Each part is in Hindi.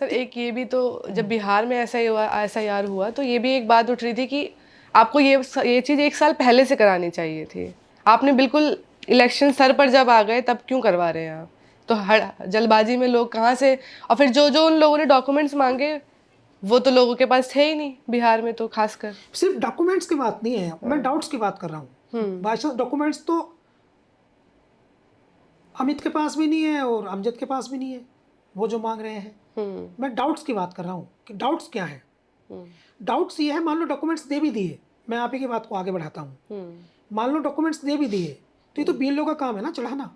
सर एक ये भी तो जब बिहार में ऐसा ही हुआ एसआईआर हुआ तो ये भी एक बात उठ रही थी कि आपको ये चीज़ 1 साल पहले से करानी चाहिए थी। आपने बिल्कुल इलेक्शन सर पर जब आ गए तब क्यों करवा रहे हैं आप? तो जल्दबाजी में लोग कहाँ से, और फिर जो उन लोगों ने डॉक्यूमेंट्स मांगे वो तो लोगों के पास थे ही नहीं बिहार में तो खासकर। सिर्फ डॉक्यूमेंट्स की बात नहीं है, मैं डाउट्स की बात कर रहा हूँ। बाई चांस डॉक्यूमेंट्स तो अमित के पास भी नहीं है और अमजद के पास भी नहीं है, वो जो मांग रहे हैं। मैं डाउट्स की बात कर रहा हूँ कि डाउट्स क्या है। डाउट्स ये है, मान लो डॉक्यूमेंट्स दे भी दिए, मैं आप ही की बात को आगे बढ़ाता हूँ। मान लो डॉक्यूमेंट्स दे भी दिए तो ये तो बीएलओ का काम है ना चढ़ाना।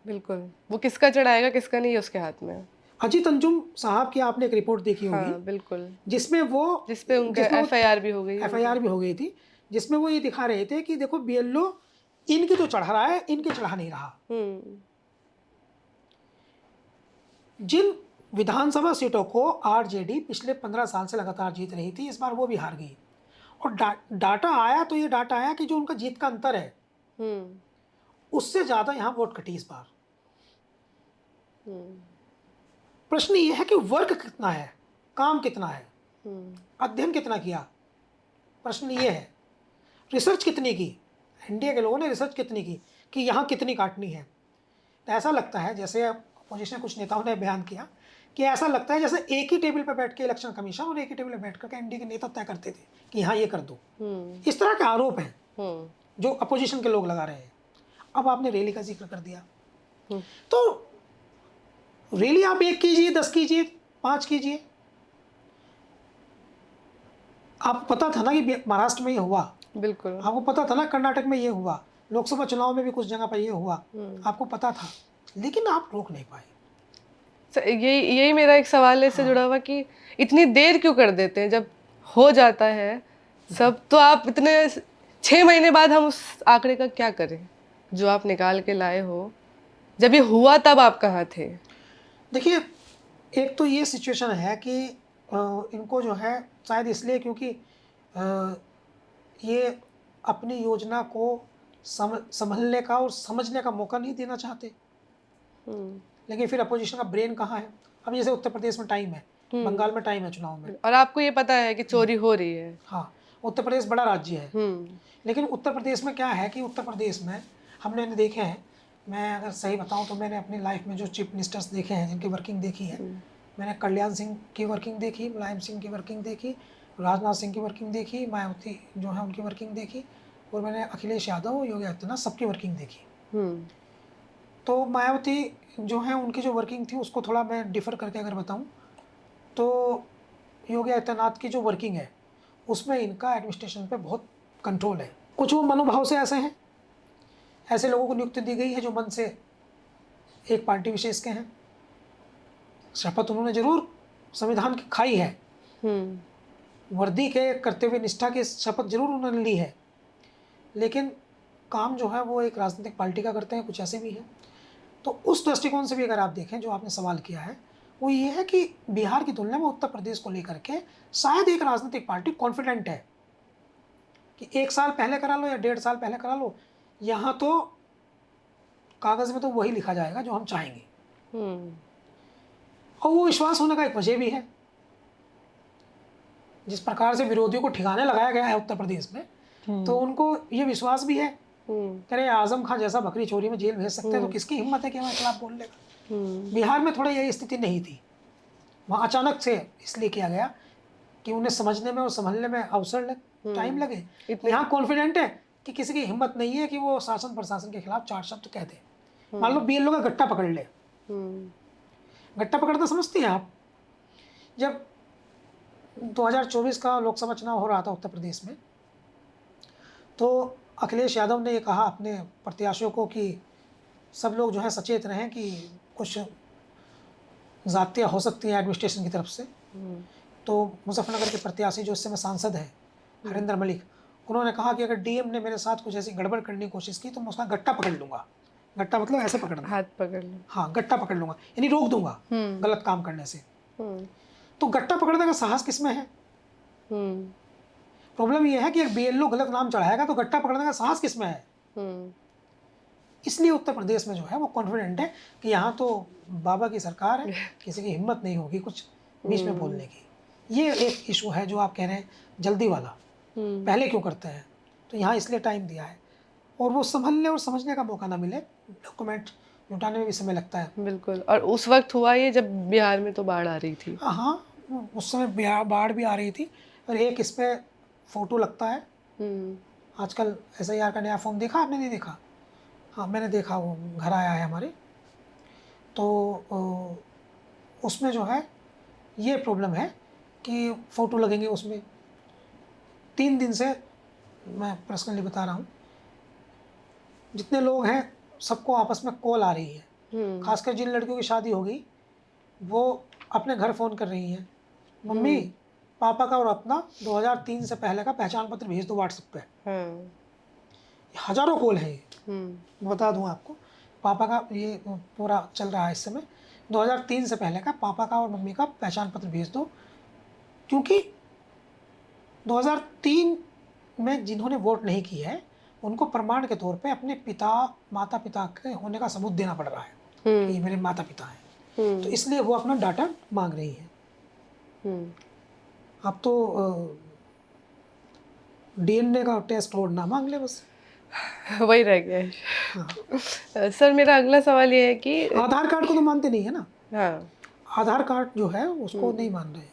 बिल्कुल, वो किसका चढ़ाएगा किसका नहीं है उसके हाथ में। अजीत अंजुम साहब की आपने एक रिपोर्ट देखी होगी। हाँ बिल्कुल, जिसमें वो जिसपे उनका एफआईआर भी हो गई। एफआईआर भी हो गई थी, जिसमें वो ये दिखा रहे थे कि देखो बीएलओ इनकी तो चढ़ा रहा है, इनकी चढ़ा नहीं रहा। जिन विधानसभा सीटों को आरजेडी पिछले 15 साल से लगातार जीत रही थी, इस बार वो भी हार गई। और डाटा आया तो ये डाटा आया कि जो उनका जीत का अंतर है उससे ज्यादा यहाँ वोट कटी इस बार। प्रश्न ये है कि वर्क कितना है, काम कितना है, अध्ययन कितना किया। प्रश्न ये है रिसर्च कितनी की, एनडीए के लोगों ने रिसर्च कितनी की कि यहाँ कितनी काटनी है। तो ऐसा लगता है जैसे अपोजिशन कुछ नेताओं ने बयान किया कि ऐसा लगता है जैसे एक ही टेबल पर बैठ के इलेक्शन कमीशन और एक ही टेबल पर बैठ करके एनडीए के नेता तय करते थे कि यहाँ ये कर दो। इस तरह के आरोप हैं जो अपोजिशन के लोग लगा रहे हैं। अब आपने रैली का जिक्र कर दिया, तो रैली आप 1 कीजिए, 10 कीजिए, 5 कीजिए। आपको पता था ना कि महाराष्ट्र में ये हुआ, बिल्कुल आपको पता था ना कर्नाटक में ये हुआ, लोकसभा चुनाव में भी कुछ जगह पर ये हुआ, आपको पता था, लेकिन आप रोक नहीं पाए। यही मेरा एक सवाल है इससे जुड़ा हुआ कि इतनी देर क्यों कर देते हैं जब हो जाता है सब, तो आप इतने 6 महीने बाद हम उस आंकड़े का क्या करें जो आप निकाल के लाए हो, जब ये हुआ तब आप कहाँ थे? देखिए, एक तो ये सिचुएशन है कि इनको जो है शायद इसलिए क्योंकि ये अपनी योजना को संभलने का और समझने का मौका नहीं देना चाहते। लेकिन फिर अपोजिशन का ब्रेन कहाँ है। अब जैसे उत्तर प्रदेश में टाइम है, बंगाल में टाइम है चुनाव में, और आपको ये पता है कि चोरी हो रही है। हाँ, उत्तर प्रदेश बड़ा राज्य है। लेकिन उत्तर प्रदेश में क्या है कि उत्तर प्रदेश में हमने देखे हैं, मैं अगर सही बताऊं तो मैंने अपनी लाइफ में जो चीफ मिनिस्टर्स देखे हैं जिनकी वर्किंग देखी है, मैंने कल्याण सिंह की वर्किंग देखी, मुलायम सिंह की वर्किंग देखी, राजनाथ सिंह की वर्किंग देखी, मायावती जो है उनकी वर्किंग देखी, और मैंने अखिलेश यादव, योगी आदित्यनाथ सबकी वर्किंग देखी। तो मायावती जो है उनकी जो वर्किंग थी उसको थोड़ा मैं डिफ़र करके अगर बताऊं तो योगी आदित्यनाथ की जो वर्किंग है उसमें इनका एडमिनिस्ट्रेशन पे बहुत कंट्रोल है। कुछ वो मनोभाव से ऐसे हैं, ऐसे लोगों को नियुक्ति दी गई है जो मन से एक पार्टी विशेष के हैं। शपथ उन्होंने जरूर संविधान की खाई है, वर्दी के करते हुए निष्ठा की शपथ जरूर उन्होंने ली है, लेकिन काम जो है वो एक राजनीतिक पार्टी का करते हैं, कुछ ऐसे भी हैं। तो उस दृष्टिकोण से भी अगर आप देखें जो आपने सवाल किया है वो ये है कि बिहार की तुलना में उत्तर प्रदेश को लेकर के शायद एक राजनीतिक पार्टी कॉन्फिडेंट है कि 1 साल पहले करा लो या 1.5 साल पहले करा लो, यहाँ तो कागज़ में तो वही लिखा जाएगा जो हम चाहेंगे। और वो विश्वास होने का एक वजह भी है, जिस प्रकार से विरोधियों को ठिकाने लगाया गया है उत्तर प्रदेश में, तो उनको ये विश्वास भी है अरे आजम खान जैसा बकरी चोरी में जेल भेज सकते हैं तो किसकी हिम्मत है कि हमारे खिलाफ बोल लेगा। बिहार में थोड़ा यही स्थिति नहीं थी, वहाँ अचानक से इसलिए किया गया कि उन्हें समझने में और संभलने में अवसर टाइम लगे। यहाँ कॉन्फिडेंट है कि किसी की हिम्मत नहीं है कि वो शासन प्रशासन के खिलाफ 4 शब्द कह दे। मान लो बीएलओ का गट्टा पकड़ ले, गट्टा पकड़ना समझती हैं आप? जब 2024 का लोकसभा चुनाव हो रहा था उत्तर प्रदेश में, तो अखिलेश यादव ने ये कहा अपने प्रत्याशियों को कि सब लोग जो है सचेत रहें कि कुछ ज़्यादतियाँ हो सकती हैं एडमिनिस्ट्रेशन की तरफ से। तो मुजफ्फरनगर के प्रत्याशी जो इस समय सांसद है हरिंदर मलिक, उन्होंने कहा कि अगर डीएम ने मेरे साथ कुछ ऐसी गड़बड़ करने की कोशिश की तो मैं उसका गट्टा पकड़ लूँगा। गट्टा मतलब ऐसे पकड़ना, हाथ पकड़ लो। हाँ, गट्टा पकड़ लूँगा यानी रोक दूंगा गलत काम करने से। तो गट्टा पकड़ने का साहस किसमें है? प्रॉब्लम यह है कि एक बीएलओ गलत नाम चढ़ाएगा तो गट्टा पकड़ने का साहस किसमें है? इसलिए उत्तर प्रदेश में जो है वो कॉन्फिडेंट है कि यहाँ तो बाबा की सरकार है, किसी की हिम्मत नहीं होगी कुछ बीच में बोलने की। ये एक इशू है जो आप कह रहे हैं जल्दी वाला, पहले क्यों करते हैं, तो यहाँ इसलिए टाइम दिया है। और वो संभलने और समझने का मौका ना मिले, डॉक्यूमेंट जुटाने में भी समय लगता है। बिल्कुल। और उस वक्त हुआ ये जब बिहार में तो बाढ़ आ रही थी। हाँ, उस समय बाढ़ भी आ रही थी। और एक इस पे फोटो लगता है आजकल, SIR का नया फॉर्म देखा आपने? नहीं देखा? हाँ, मैंने देखा, वो घर आया है हमारे। तो उसमें जो है ये प्रॉब्लम है कि फ़ोटो लगेंगे उसमें। 3 दिन से मैं पर्सनली बता रहा हूँ, जितने लोग हैं सबको आपस में कॉल आ रही है। खासकर जिन लड़कियों की शादी हो गई वो अपने घर फ़ोन कर रही हैं, मम्मी पापा का और अपना 2003 से पहले का पहचान पत्र भेज दो व्हाट्सएप पे। हज़ारों कॉल हैं ये। बता दूं आपको, पापा का ये पूरा चल रहा है इस समय, 2003 से पहले का पापा का और मम्मी का पहचान पत्र भेज दो। क्योंकि 2003 में जिन्होंने वोट नहीं किया है उनको प्रमाण के तौर पे अपने माता पिता के होने का सबूत देना पड़ रहा है कि ये मेरे माता पिता हैं। तो इसलिए वो अपना डाटा मांग रही है। अब तो DNA का टेस्ट और ना मांग ले बस। वही रह गया है। सर मेरा अगला सवाल ये है कि आधार कार्ड को तो मानते नहीं है ना। हाँ, आधार कार्ड जो है उसको नहीं मान रहे हैं।